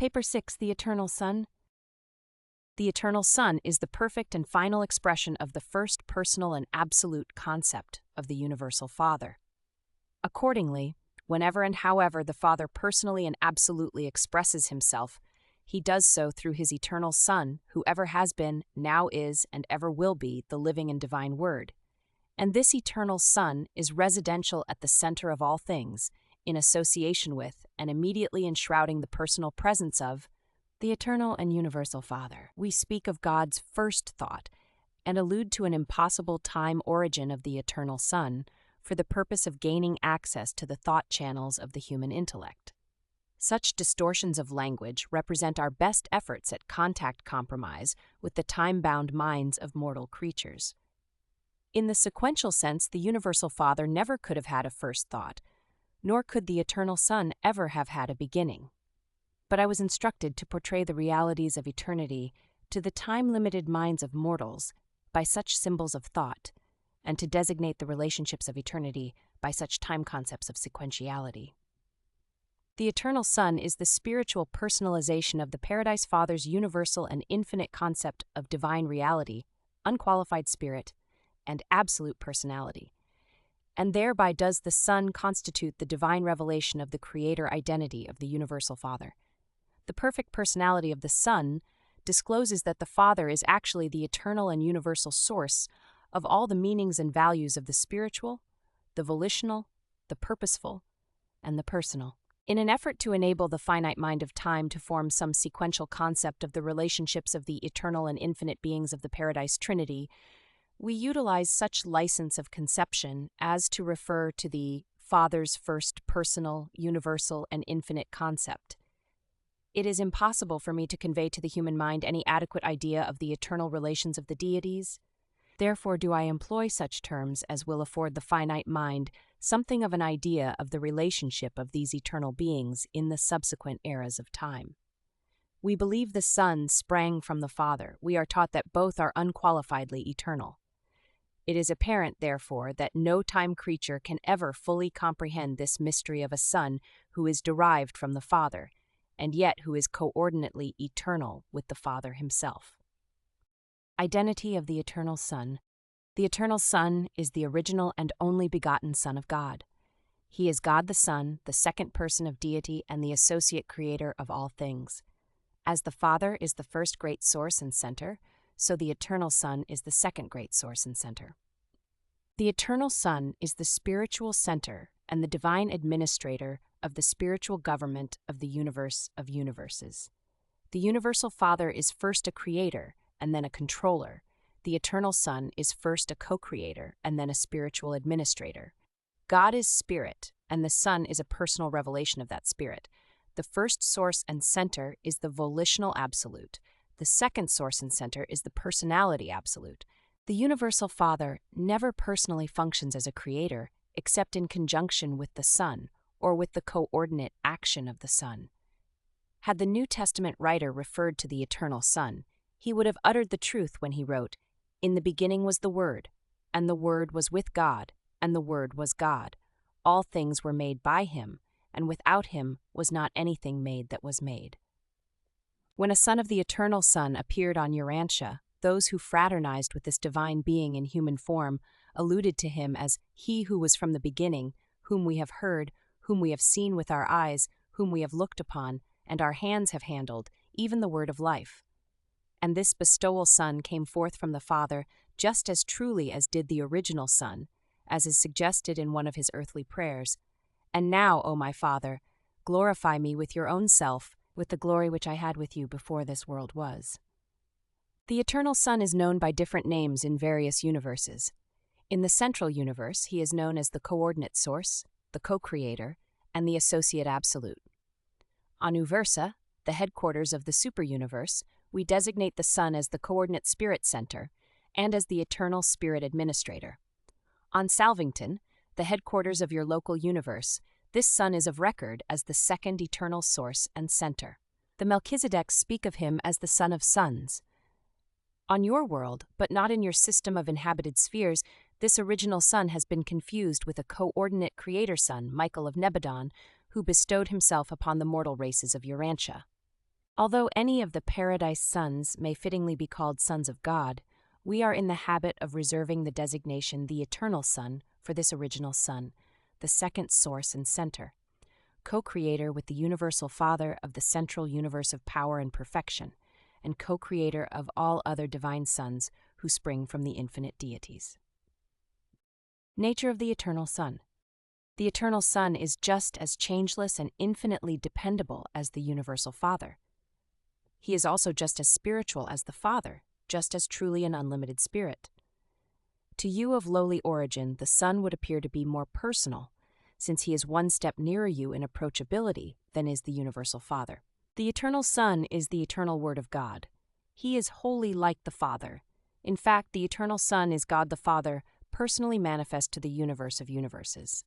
Paper 6. The Eternal Son. The Eternal Son is the perfect and final expression of the first personal and absolute concept of the Universal Father. Accordingly, whenever and however the Father personally and absolutely expresses himself, he does so through his eternal Son, who ever has been, now is, and ever will be the living and divine Word. And this eternal Son is residential at the center of all things, in association with, and immediately enshrouding the personal presence of, the eternal and universal Father. We speak of God's first thought, and allude to an impossible time origin of the eternal Son, for the purpose of gaining access to the thought channels of the human intellect. Such distortions of language represent our best efforts at contact compromise with the time-bound minds of mortal creatures. In the sequential sense, the Universal Father never could have had a first thought, nor could the Eternal Son ever have had a beginning. But I was instructed to portray the realities of eternity to the time-limited minds of mortals by such symbols of thought, and to designate the relationships of eternity by such time concepts of sequentiality. The Eternal Son is the spiritual personalization of the Paradise Father's universal and infinite concept of divine reality, unqualified spirit, and absolute personality. And thereby does the Son constitute the divine revelation of the Creator identity of the Universal Father. The perfect personality of the Son discloses that the Father is actually the eternal and universal source of all the meanings and values of the spiritual, the volitional, the purposeful, and the personal. In an effort to enable the finite mind of time to form some sequential concept of the relationships of the eternal and infinite beings of the Paradise Trinity, we utilize such license of conception as to refer to the Father's first personal, universal, and infinite concept. It is impossible for me to convey to the human mind any adequate idea of the eternal relations of the deities. Therefore do I employ such terms as will afford the finite mind something of an idea of the relationship of these eternal beings in the subsequent eras of time. We believe the Son sprang from the Father. We are taught that both are unqualifiedly eternal. It is apparent, therefore, that no time creature can ever fully comprehend this mystery of a Son who is derived from the Father, and yet who is coordinately eternal with the Father himself. Identity of the Eternal Son. The Eternal Son is the original and only begotten Son of God. He is God the Son, the second person of deity and the associate creator of all things. As the Father is the first great source and center, so the Eternal Son is the second great source and center. The Eternal Son is the spiritual center and the divine administrator of the spiritual government of the universe of universes. The Universal Father is first a creator and then a controller. The Eternal Son is first a co-creator and then a spiritual administrator. God is spirit, and the Son is a personal revelation of that spirit. The first source and center is the volitional absolute. The second source and center is the personality absolute. The Universal Father never personally functions as a creator except in conjunction with the Son or with the coordinate action of the Son. Had the New Testament writer referred to the Eternal Son, he would have uttered the truth when he wrote, "In the beginning was the Word, and the Word was with God, and the Word was God. All things were made by him, and without him was not anything made that was made." When a son of the Eternal Son appeared on Urantia, those who fraternized with this divine being in human form alluded to him as he who was from the beginning, whom we have heard, whom we have seen with our eyes, whom we have looked upon, and our hands have handled, even the word of life. And this bestowal Son came forth from the Father just as truly as did the original Son, as is suggested in one of his earthly prayers. "And now, O my Father, glorify me with your own self, with the glory which I had with you before this world was." The Eternal Son is known by different names in various universes. In the central universe, he is known as the coordinate source, the co-creator, and the associate absolute. On Uversa, the headquarters of the superuniverse, we designate the Son as the coordinate spirit center and as the eternal spirit administrator. On Salvington, the headquarters of your local universe, this Son is of record as the second eternal source and center. The Melchizedeks speak of him as the Son of Sons. On your world, but not in your system of inhabited spheres, this original Son has been confused with a coordinate creator Son, Michael of Nebadon, who bestowed himself upon the mortal races of Urantia. Although any of the paradise sons may fittingly be called sons of God, we are in the habit of reserving the designation the Eternal Son for this original Son, the second source and center, co-creator with the universal Father of the central universe of power and perfection, and co-creator of all other divine sons who spring from the infinite deities. Nature of the Eternal Son. The Eternal Son is just as changeless and infinitely dependable as the universal Father. He is also just as spiritual as the Father, just as truly an unlimited spirit. To you of lowly origin, the Son would appear to be more personal, since he is one step nearer you in approachability than is the universal Father. The Eternal Son is the eternal Word of God. He is wholly like the Father. In fact, the Eternal Son is God the Father, personally manifest to the universe of universes.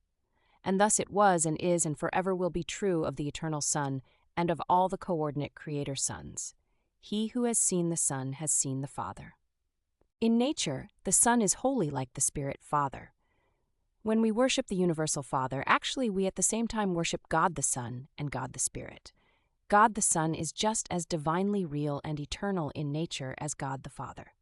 And thus it was and is and forever will be true of the Eternal Son and of all the coordinate Creator Sons. He who has seen the Son has seen the Father. In nature, the Son is wholly like the Spirit Father. When we worship the universal Father, actually we at the same time worship God the Son and God the Spirit. God the Son is just as divinely real and eternal in nature as God the Father.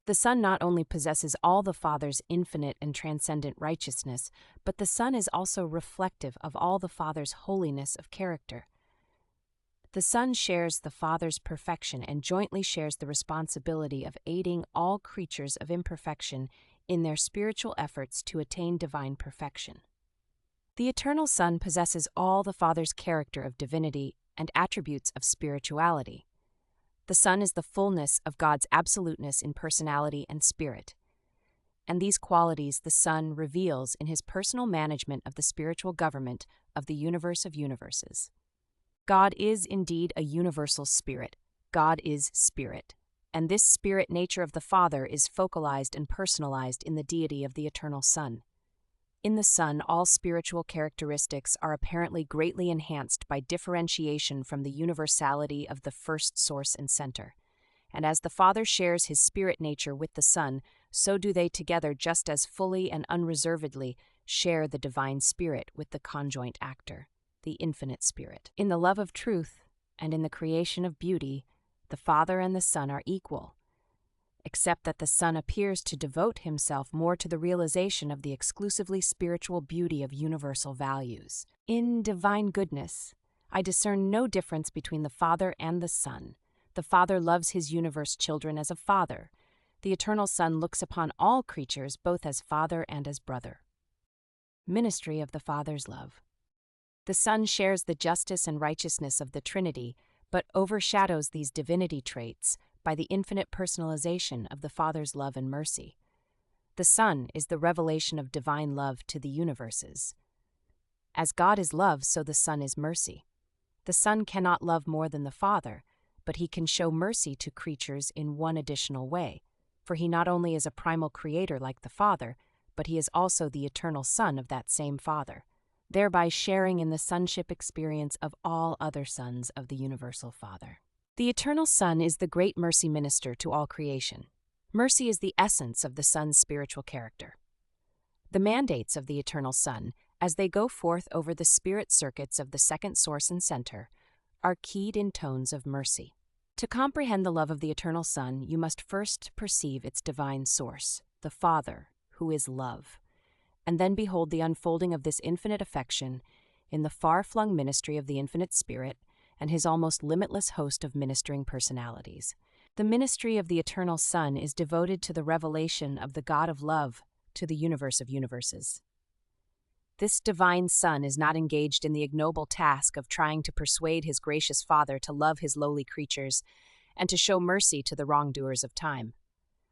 The Son not only possesses all the Father's infinite and transcendent righteousness, but the Son is also reflective of all the Father's holiness of character. The Son shares the Father's perfection and jointly shares the responsibility of aiding all creatures of imperfection in their spiritual efforts to attain divine perfection. The Eternal Son possesses all the Father's character of divinity and attributes of spirituality. The Son is the fullness of God's absoluteness in personality and spirit. And these qualities the Son reveals in his personal management of the spiritual government of the universe of universes. God is indeed a universal spirit. God is spirit. And this spirit nature of the Father is focalized and personalized in the deity of the Eternal Son. In the Son, all spiritual characteristics are apparently greatly enhanced by differentiation from the universality of the first source and center. And as the Father shares his spirit nature with the Son, so do they together just as fully and unreservedly share the divine spirit with the conjoint actor, the infinite spirit. In the love of truth and in the creation of beauty, the Father and the Son are equal, except that the Son appears to devote himself more to the realization of the exclusively spiritual beauty of universal values. In divine goodness, I discern no difference between the Father and the Son. The Father loves his universe children as a father. The Eternal Son looks upon all creatures both as father and as brother. Ministry of the Father's love. The Son shares the justice and righteousness of the Trinity, but overshadows these divinity traits by the infinite personalization of the Father's love and mercy. The Son is the revelation of divine love to the universes. As God is love, so the Son is mercy. The Son cannot love more than the Father, but he can show mercy to creatures in one additional way, for he not only is a primal creator like the Father, but he is also the eternal Son of that same Father, thereby sharing in the sonship experience of all other sons of the universal Father. The Eternal Son is the great mercy minister to all creation. Mercy is the essence of the Son's spiritual character. The mandates of the Eternal Son, as they go forth over the spirit circuits of the second source and center, are keyed in tones of mercy. To comprehend the love of the Eternal Son, you must first perceive its divine source, the Father, who is love, and then behold the unfolding of this infinite affection in the far-flung ministry of the infinite Spirit and his almost limitless host of ministering personalities. The ministry of the Eternal Son is devoted to the revelation of the God of love to the universe of universes. This divine Son is not engaged in the ignoble task of trying to persuade his gracious Father to love his lowly creatures and to show mercy to the wrongdoers of time.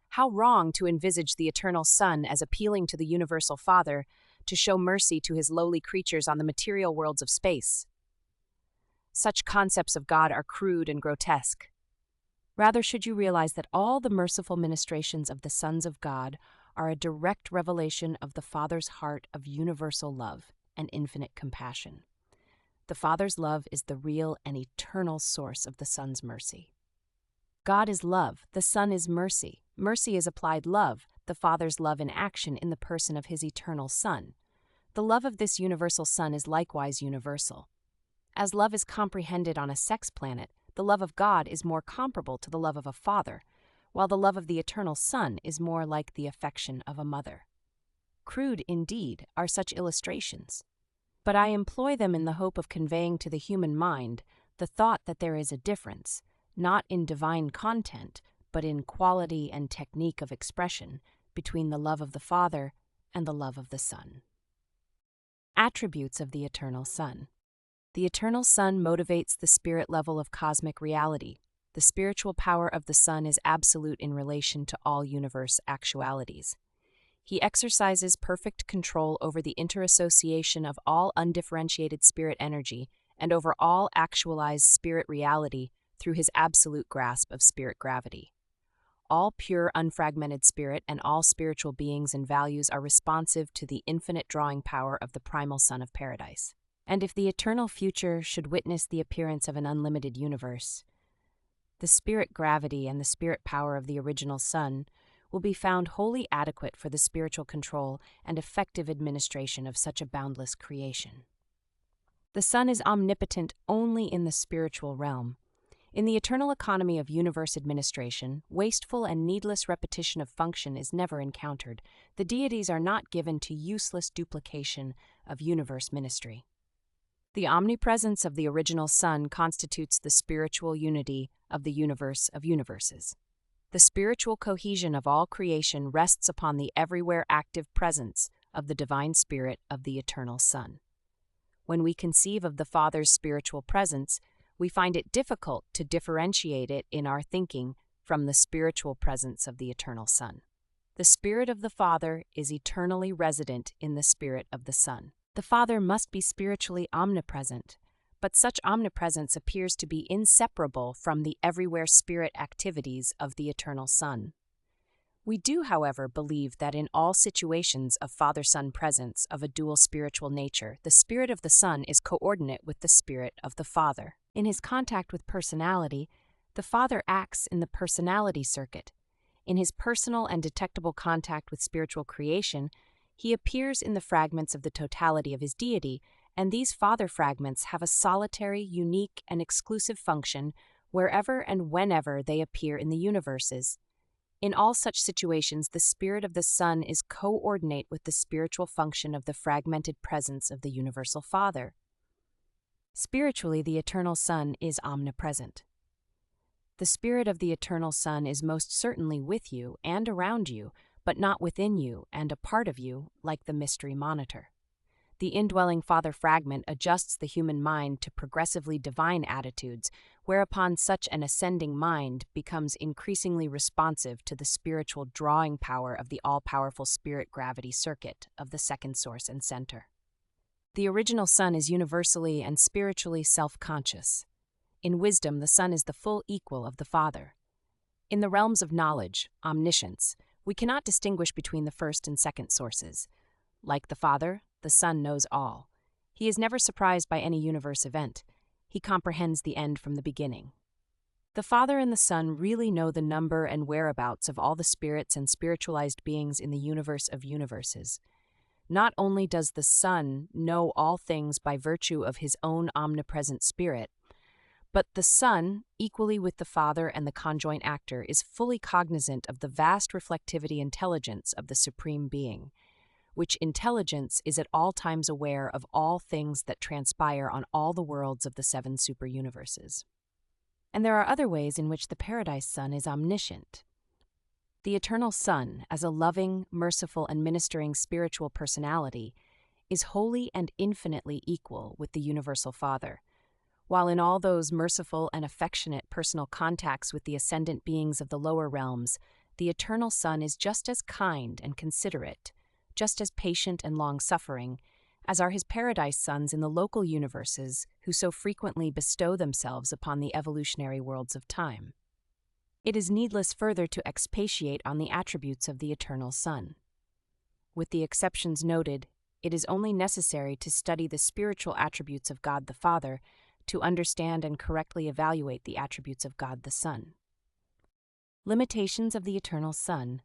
How wrong to envisage the Eternal Son as appealing to the universal Father to show mercy to his lowly creatures on the material worlds of space. Such concepts of God are crude and grotesque. Rather should you realize that all the merciful ministrations of the sons of God are a direct revelation of the Father's heart of universal love and infinite compassion. The Father's love is the real and eternal source of the Son's mercy. God is love, the Son is mercy. Mercy is applied love, the Father's love in action in the person of his eternal Son. The love of this universal Son is likewise universal. As love is comprehended on a sex planet the love of God is more comparable to the love of a father, while the love of the eternal Son is more like the affection of a mother. Crude, indeed, are such illustrations, but I employ them in the hope of conveying to the human mind the thought that there is a difference, not in divine content, but in quality and technique of expression, between the love of the Father and the love of the Son. Attributes of the Eternal Son. The Eternal Son motivates the spirit level of cosmic reality. The spiritual power of the Son is absolute in relation to all universe actualities. He exercises perfect control over the interassociation of all undifferentiated spirit energy and over all actualized spirit reality through his absolute grasp of spirit gravity. All pure, unfragmented spirit and all spiritual beings and values are responsive to the infinite drawing power of the primal Son of Paradise. And if the eternal future should witness the appearance of an unlimited universe, the spirit gravity and the spirit power of the original Son will be found wholly adequate for the spiritual control and effective administration of such a boundless creation. The Son is omnipotent only in the spiritual realm. In the eternal economy of universe administration, wasteful and needless repetition of function is never encountered. The deities are not given to useless duplication of universe ministry. The omnipresence of the original Son constitutes the spiritual unity of the universe of universes. The spiritual cohesion of all creation rests upon the everywhere active presence of the divine spirit of the eternal Son. When we conceive of the Father's spiritual presence, we find it difficult to differentiate it in our thinking from the spiritual presence of the eternal Son. The Spirit of the Father is eternally resident in the Spirit of the Son. The Father must be spiritually omnipresent, but such omnipresence appears to be inseparable from the everywhere spirit activities of the eternal Son. We do, however, believe that in all situations of Father-Son presence of a dual spiritual nature, the Spirit of the Son is coordinate with the Spirit of the Father. In his contact with personality, the Father acts in the personality circuit. In his personal and detectable contact with spiritual creation, he appears in the fragments of the totality of his deity, and these Father fragments have a solitary, unique, and exclusive function wherever and whenever they appear in the universes. In all such situations, the Spirit of the Son is coordinate with the spiritual function of the fragmented presence of the Universal Father. Spiritually, the Eternal Son is omnipresent. The Spirit of the Eternal Son is most certainly with you and around you, but not within you and a part of you, like the mystery monitor. The indwelling Father fragment adjusts the human mind to progressively divine attitudes, whereupon such an ascending mind becomes increasingly responsive to the spiritual drawing power of the all-powerful spirit gravity circuit of the second source and center. The original Son is universally and spiritually self-conscious. In wisdom, the Son is the full equal of the Father. In the realms of knowledge, omniscience, we cannot distinguish between the first and second sources. Like the Father, the Son knows all. He is never surprised by any universe event. He comprehends the end from the beginning. The Father and the Son really know the number and whereabouts of all the spirits and spiritualized beings in the universe of universes. Not only does the Son know all things by virtue of his own omnipresent spirit, but the Son, equally with the Father and the conjoint actor, is fully cognizant of the vast reflectivity intelligence of the Supreme Being, which intelligence is at all times aware of all things that transpire on all the worlds of the seven super-universes. And there are other ways in which the Paradise Son is omniscient. The Eternal Son, as a loving, merciful, and ministering spiritual personality, is wholly and infinitely equal with the Universal Father, while in all those merciful and affectionate personal contacts with the ascendant beings of the lower realms, the Eternal Son is just as kind and considerate, just as patient and long-suffering, as are his Paradise Sons in the local universes who so frequently bestow themselves upon the evolutionary worlds of time. It is needless further to expatiate on the attributes of the Eternal Son. With the exceptions noted, it is only necessary to study the spiritual attributes of God the Father to understand and correctly evaluate the attributes of God the Son. Limitations of the Eternal Son.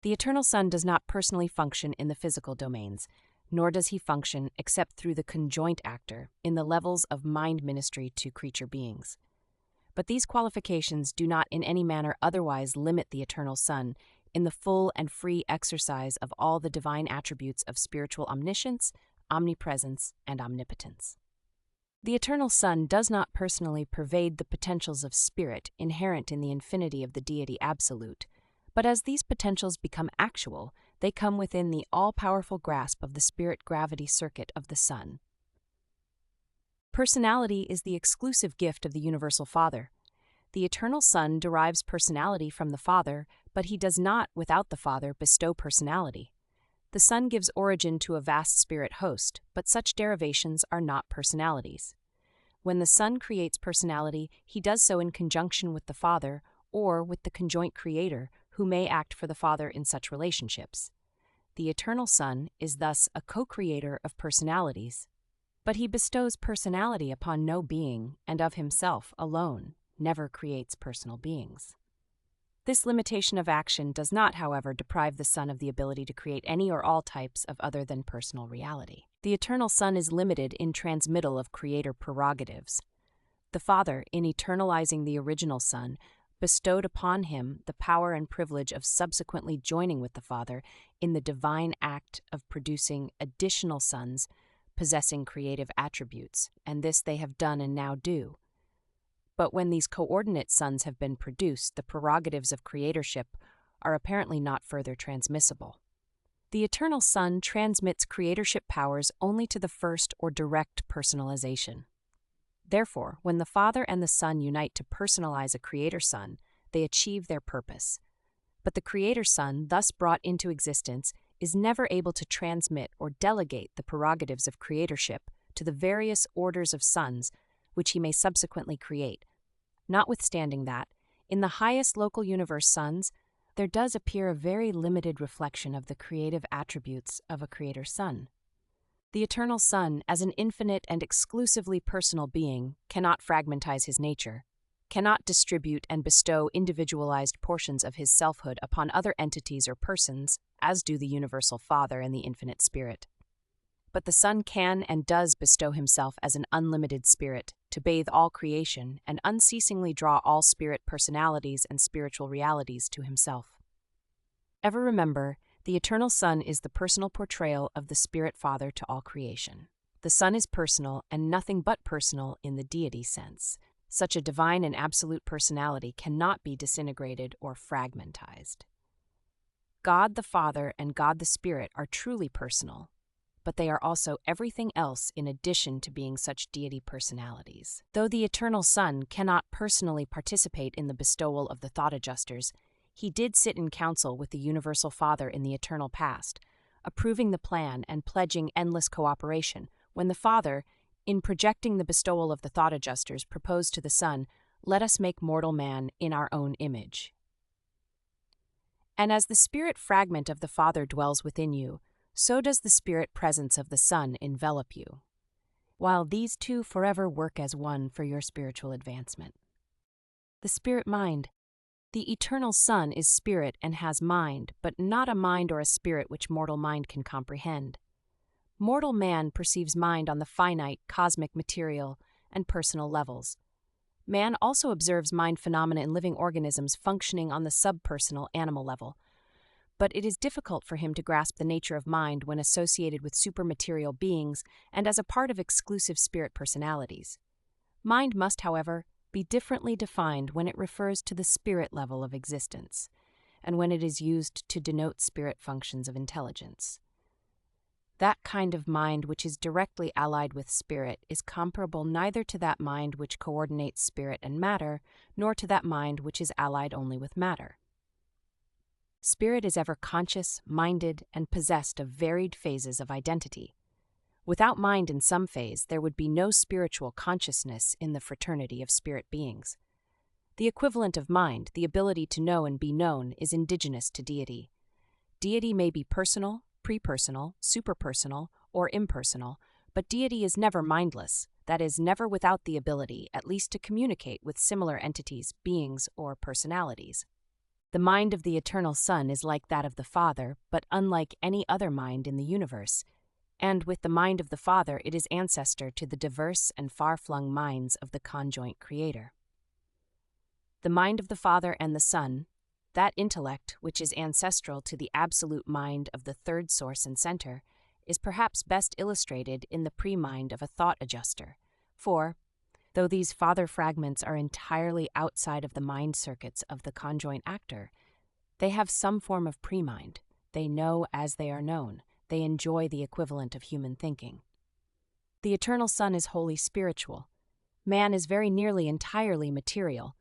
The Eternal Son does not personally function in the physical domains, nor does he function except through the conjoint actor in the levels of mind ministry to creature beings. But these qualifications do not in any manner otherwise limit the Eternal Son in the full and free exercise of all the divine attributes of spiritual omniscience, omnipresence, and omnipotence. The Eternal Son does not personally pervade the potentials of spirit inherent in the infinity of the Deity Absolute, but as these potentials become actual, they come within the all-powerful grasp of the spirit gravity circuit of the Son. Personality is the exclusive gift of the Universal Father. The Eternal Son derives personality from the Father, but he does not, without the Father, bestow personality. The Son gives origin to a vast spirit host, but such derivations are not personalities. When the Son creates personality, he does so in conjunction with the Father or with the conjoint Creator, who may act for the Father in such relationships. The Eternal Son is thus a co-creator of personalities, but he bestows personality upon no being and of himself alone, never creates personal beings. This limitation of action does not, however, deprive the Son of the ability to create any or all types of other than personal reality. The Eternal Son is limited in transmittal of creator prerogatives. The Father, in eternalizing the original Son, bestowed upon him the power and privilege of subsequently joining with the Father in the divine act of producing additional sons possessing creative attributes, and this they have done and now do. But when these coordinate sons have been produced, the prerogatives of creatorship are apparently not further transmissible. The Eternal Son transmits creatorship powers only to the first or direct personalization. Therefore, when the Father and the Son unite to personalize a Creator Son, they achieve their purpose. But the Creator Son, thus brought into existence, is never able to transmit or delegate the prerogatives of creatorship to the various orders of sons which he may subsequently create, notwithstanding that, in the highest local universe sons, there does appear a very limited reflection of the creative attributes of a Creator Son. The Eternal Son, as an infinite and exclusively personal being, cannot fragmentize his nature, cannot distribute and bestow individualized portions of his selfhood upon other entities or persons, as do the Universal Father and the Infinite Spirit. But the Son can and does bestow himself as an unlimited spirit, to bathe all creation and unceasingly draw all spirit personalities and spiritual realities to himself. Ever remember, the Eternal Son is the personal portrayal of the Spirit Father to all creation. The Son is personal and nothing but personal in the deity sense. Such a divine and absolute personality cannot be disintegrated or fragmentized. God the Father and God the Spirit are truly personal, but they are also everything else in addition to being such deity personalities. Though the Eternal Son cannot personally participate in the bestowal of the thought adjusters, he did sit in council with the Universal Father in the eternal past, approving the plan and pledging endless cooperation, when the Father, in projecting the bestowal of the thought adjusters, proposed to the Son, "Let us make mortal man in our own image." And as the spirit fragment of the Father dwells within you, so does the spirit presence of the Son envelop you, while these two forever work as one for your spiritual advancement. The spirit mind. The Eternal Son is spirit and has mind, but not a mind or a spirit which mortal mind can comprehend. Mortal man perceives mind on the finite, cosmic, material, and personal levels. Man also observes mind phenomena in living organisms functioning on the subpersonal animal level, but it is difficult for him to grasp the nature of mind when associated with supermaterial beings and as a part of exclusive spirit personalities. Mind must, however, be differently defined when it refers to the spirit level of existence, and when it is used to denote spirit functions of intelligence. That kind of mind which is directly allied with spirit is comparable neither to that mind which coordinates spirit and matter, nor to that mind which is allied only with matter. Spirit is ever conscious, minded, and possessed of varied phases of identity. Without mind in some phase, there would be no spiritual consciousness in the fraternity of spirit beings. The equivalent of mind, the ability to know and be known, is indigenous to deity. Deity may be personal, prepersonal, superpersonal, or impersonal, but deity is never mindless, that is, never without the ability, at least to communicate with similar entities, beings, or personalities. The mind of the Eternal Son is like that of the Father, but unlike any other mind in the universe, and with the mind of the Father it is ancestor to the diverse and far-flung minds of the conjoint Creator. The mind of the Father and the Son, that intellect which is ancestral to the absolute mind of the third source and center, is perhaps best illustrated in the pre-mind of a thought adjuster. For, though these father fragments are entirely outside of the mind circuits of the conjoint actor, they have some form of pre-mind. They know as they are known. They enjoy the equivalent of human thinking. The Eternal Son is wholly spiritual. Man is very nearly entirely material.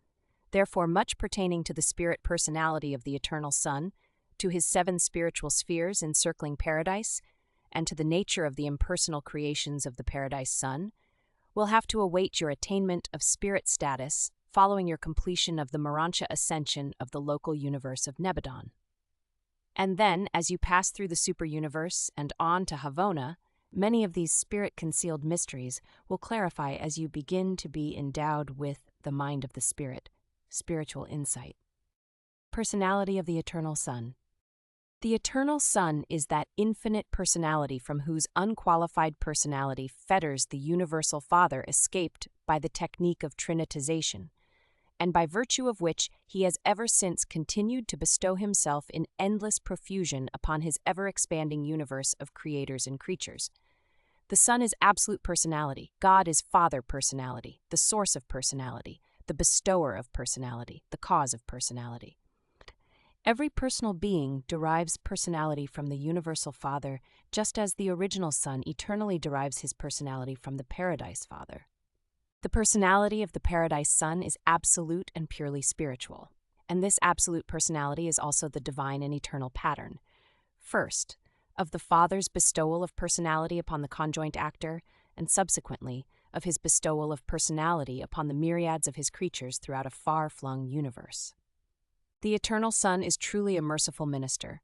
Therefore, much pertaining to the spirit personality of the Eternal Son, to his 7 spiritual spheres encircling paradise, and to the nature of the impersonal creations of the Paradise Son, will have to await your attainment of spirit status following your completion of the Urantia ascension of the local universe of Nebadon. And then, as you pass through the super-universe and on to Havona, many of these spirit-concealed mysteries will clarify as you begin to be endowed with the mind of the Spirit, spiritual insight. Personality of the Eternal Son. The Eternal Son is that infinite personality from whose unqualified personality fetters the Universal Father escaped by the technique of trinitization, and by virtue of which he has ever since continued to bestow himself in endless profusion upon his ever-expanding universe of creators and creatures. The Son is absolute personality. God is Father personality, the source of personality, the bestower of personality, the cause of personality. Every personal being derives personality from the Universal Father, just as the original Son eternally derives his personality from the Paradise Father. The personality of the Paradise Son is absolute and purely spiritual, and this absolute personality is also the divine and eternal pattern. First, of the Father's bestowal of personality upon the conjoint actor, and subsequently, of his bestowal of personality upon the myriads of his creatures throughout a far-flung universe. The Eternal Son is truly a merciful minister,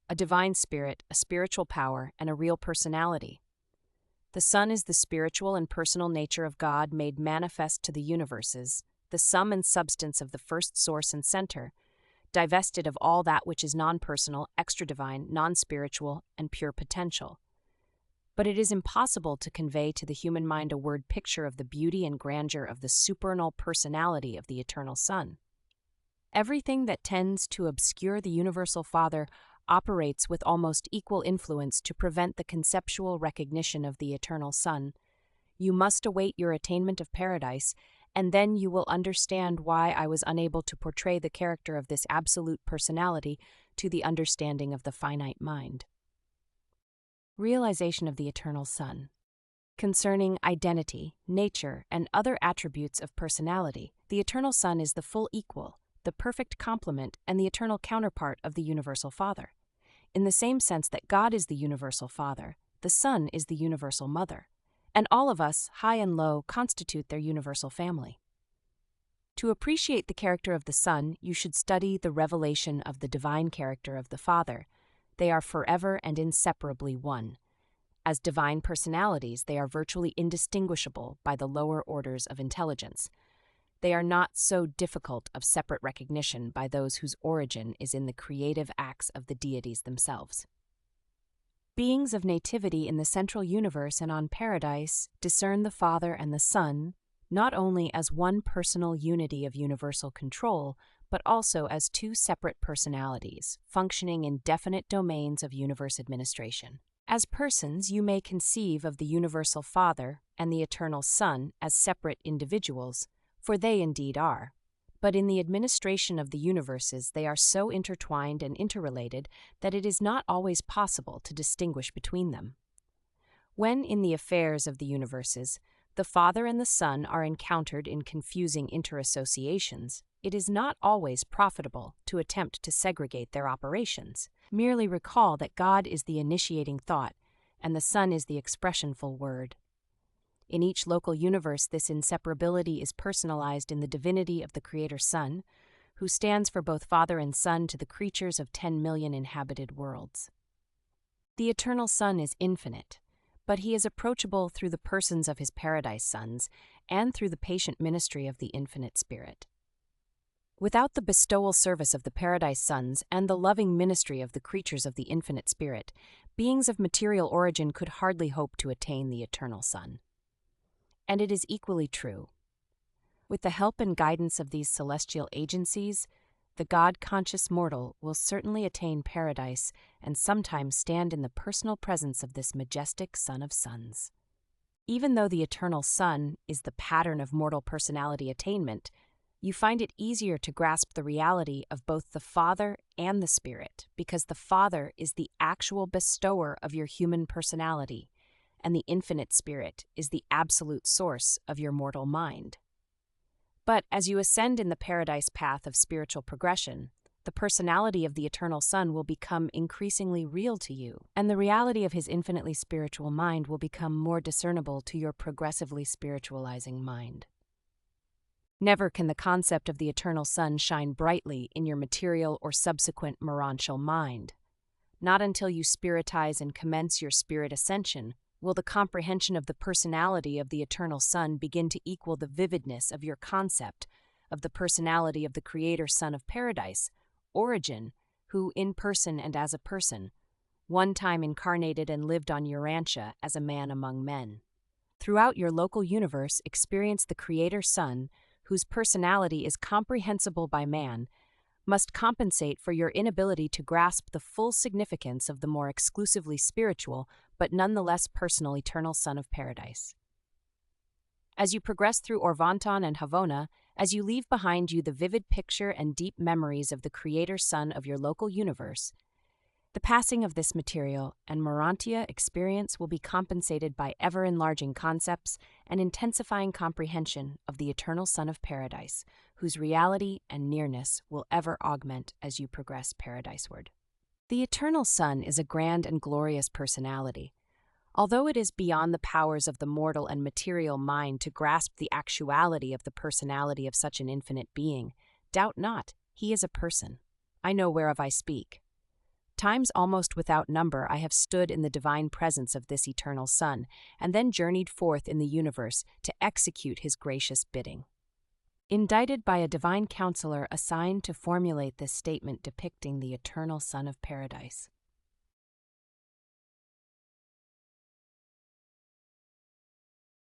a divine spirit, a spiritual power, and a real personality. The Son is the spiritual and personal nature of God made manifest to the universes, the sum and substance of the first source and center, divested of all that which is non-personal, extra-divine, non-spiritual, and pure potential. But it is impossible to convey to the human mind a word picture of the beauty and grandeur of the supernal personality of the Eternal Son. Everything that tends to obscure the Universal Father operates with almost equal influence to prevent the conceptual recognition of the Eternal Son. You must await your attainment of paradise, and then you will understand why I was unable to portray the character of this absolute personality to the understanding of the finite mind. Realization of the Eternal Son. Concerning identity, nature, and other attributes of personality, the Eternal Son is the full equal, the perfect complement, and the eternal counterpart of the Universal Father. In the same sense that God is the Universal Father, the Son is the Universal Mother, and all of us, high and low, constitute their universal family. To appreciate the character of the Son, you should study the revelation of the divine character of the Father. They are forever and inseparably one. As divine personalities, they are virtually indistinguishable by the lower orders of intelligence. They are not so difficult of separate recognition by those whose origin is in the creative acts of the deities themselves. Beings of nativity in the central universe and on paradise discern the Father and the Son not only as one personal unity of universal control, but also as two separate personalities functioning in definite domains of universe administration. As persons, you may conceive of the Universal Father and the Eternal Son as separate individuals, for they indeed are. But in the administration of the universes, they are so intertwined and interrelated that it is not always possible to distinguish between them. When in the affairs of the universes, the Father and the Son are encountered in confusing interassociations, it is not always profitable to attempt to segregate their operations. Merely recall that God is the initiating thought, and the Son is the expressionful word. In each local universe, this inseparability is personalized in the divinity of the Creator Son, who stands for both Father and Son to the creatures of 10 million inhabited worlds. The Eternal Son is infinite, but he is approachable through the persons of his Paradise Sons and through the patient ministry of the Infinite Spirit. Without the bestowal service of the Paradise Sons and the loving ministry of the creatures of the Infinite Spirit, beings of material origin could hardly hope to attain the Eternal Son. And it is equally true. With the help and guidance of these celestial agencies, the God-conscious mortal will certainly attain paradise and sometimes stand in the personal presence of this majestic Son of Suns. Even though the eternal Son is the pattern of mortal personality attainment, you find it easier to grasp the reality of both the Father and the Spirit, because the Father is the actual bestower of your human personality, and the infinite Spirit is the absolute source of your mortal mind. But as you ascend in the paradise path of spiritual progression, the personality of the eternal Son will become increasingly real to you, and the reality of his infinitely spiritual mind will become more discernible to your progressively spiritualizing mind. Never can the concept of the eternal Son shine brightly in your material or subsequent morontial mind. Not until you spiritize and commence your spirit ascension will the comprehension of the personality of the eternal Son begin to equal the vividness of your concept of the personality of the Creator Son of Paradise, Origin, who, in person and as a person, one time incarnated and lived on Urantia as a man among men. Throughout your local universe, experience the Creator Son, whose personality is comprehensible by man, must compensate for your inability to grasp the full significance of the more exclusively spiritual but nonetheless personal eternal Son of Paradise. As you progress through Orvanton and Havona, as you leave behind you the vivid picture and deep memories of the Creator Son of your local universe, the passing of this material and Urantia experience will be compensated by ever-enlarging concepts and intensifying comprehension of the eternal Son of Paradise, whose reality and nearness will ever augment as you progress paradiseward. The eternal Son is a grand and glorious personality. Although it is beyond the powers of the mortal and material mind to grasp the actuality of the personality of such an infinite being, doubt not, he is a person. I know whereof I speak. Times almost without number I have stood in the divine presence of this eternal Son, and then journeyed forth in the universe to execute his gracious bidding. Indicted by a divine counselor assigned to formulate this statement depicting the eternal Son of Paradise,